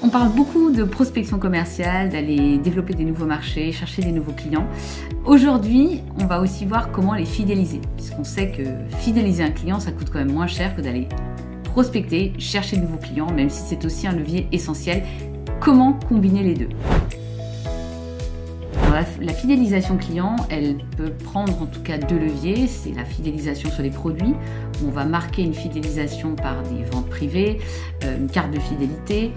On parle beaucoup de prospection commerciale, d'aller développer des nouveaux marchés, chercher des nouveaux clients. Aujourd'hui, on va aussi voir comment les fidéliser, puisqu'on sait que fidéliser un client, ça coûte quand même moins cher que d'aller prospecter, chercher de nouveaux clients, même si c'est aussi un levier essentiel. Comment combiner les deux ? Alors, la fidélisation client, elle peut prendre en tout cas deux leviers. C'est la fidélisation sur les produits, où on va marquer une fidélisation par des ventes privées, une carte de fidélité,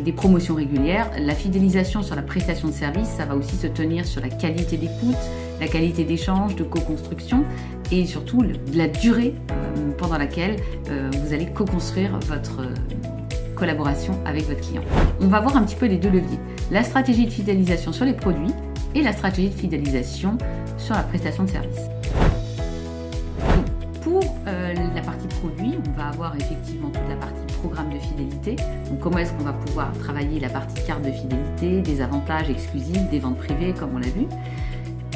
des promotions régulières. La fidélisation sur la prestation de service, ça va aussi se tenir sur la qualité d'écoute, la qualité d'échange, de co-construction et surtout la durée pendant laquelle vous allez co-construire votre collaboration avec votre client. On va voir un petit peu les deux leviers. La stratégie de fidélisation sur les produits et la stratégie de fidélisation sur la prestation de service. Donc, pour la partie produit, on va avoir effectivement toute la partie programme de fidélité. Donc, comment est-ce qu'on va pouvoir travailler la partie carte de fidélité, des avantages exclusifs, des ventes privées comme on l'a vu.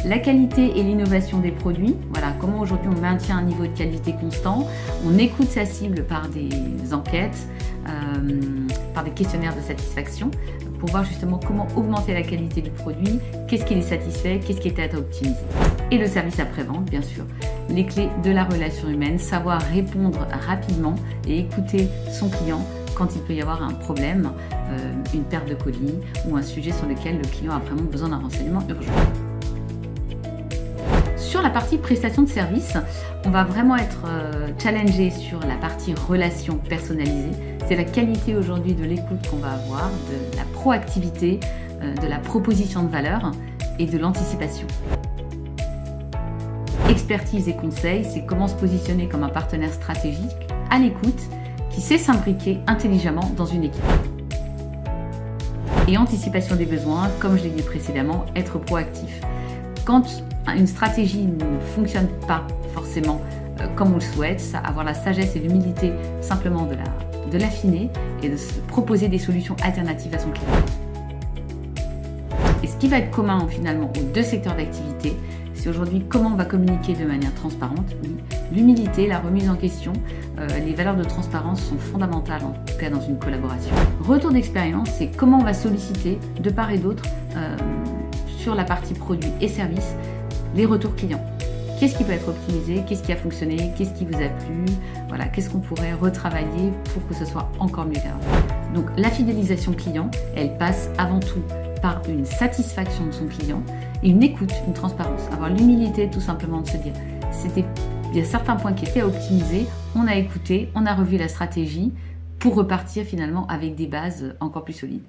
La qualité et l'innovation des produits. Voilà, comment aujourd'hui on maintient un niveau de qualité constant. On écoute sa cible par des enquêtes, par des questionnaires de satisfaction pour voir justement comment augmenter la qualité du produit, qu'est-ce qui les satisfait, qu'est-ce qui est à optimiser. Et le service après-vente, bien sûr. Les clés de la relation humaine, savoir répondre rapidement et écouter son client quand il peut y avoir un problème, une perte de colis ou un sujet sur lequel le client a vraiment besoin d'un renseignement urgent. Sur la partie prestation de service, on va vraiment être challengé sur la partie relation personnalisée. C'est la qualité aujourd'hui de l'écoute qu'on va avoir, de la proactivité, de la proposition de valeur et de l'anticipation. Expertise et conseil, c'est comment se positionner comme un partenaire stratégique, à l'écoute, qui sait s'imbriquer intelligemment dans une équipe. Et anticipation des besoins, comme je l'ai dit précédemment, être proactif. Quand une stratégie ne fonctionne pas forcément comme on le souhaite, avoir la sagesse et l'humilité simplement de l'affiner et de se proposer des solutions alternatives à son client. Et ce qui va être commun finalement aux deux secteurs d'activité, c'est aujourd'hui comment on va communiquer de manière transparente. Oui, l'humilité, la remise en question, les valeurs de transparence sont fondamentales en tout cas dans une collaboration. Retour d'expérience, c'est comment on va solliciter de part et d'autre sur la partie produits et services les retours clients. Qu'est-ce qui peut être optimisé, qu'est-ce qui a fonctionné, qu'est-ce qui vous a plu, voilà, qu'est-ce qu'on pourrait retravailler pour que ce soit encore mieux qu'avant. Donc la fidélisation client, elle passe avant tout par une satisfaction de son client et une écoute, une transparence. Avoir l'humilité tout simplement de se dire, il y a certains points qui étaient à optimiser, on a écouté, on a revu la stratégie pour repartir finalement avec des bases encore plus solides.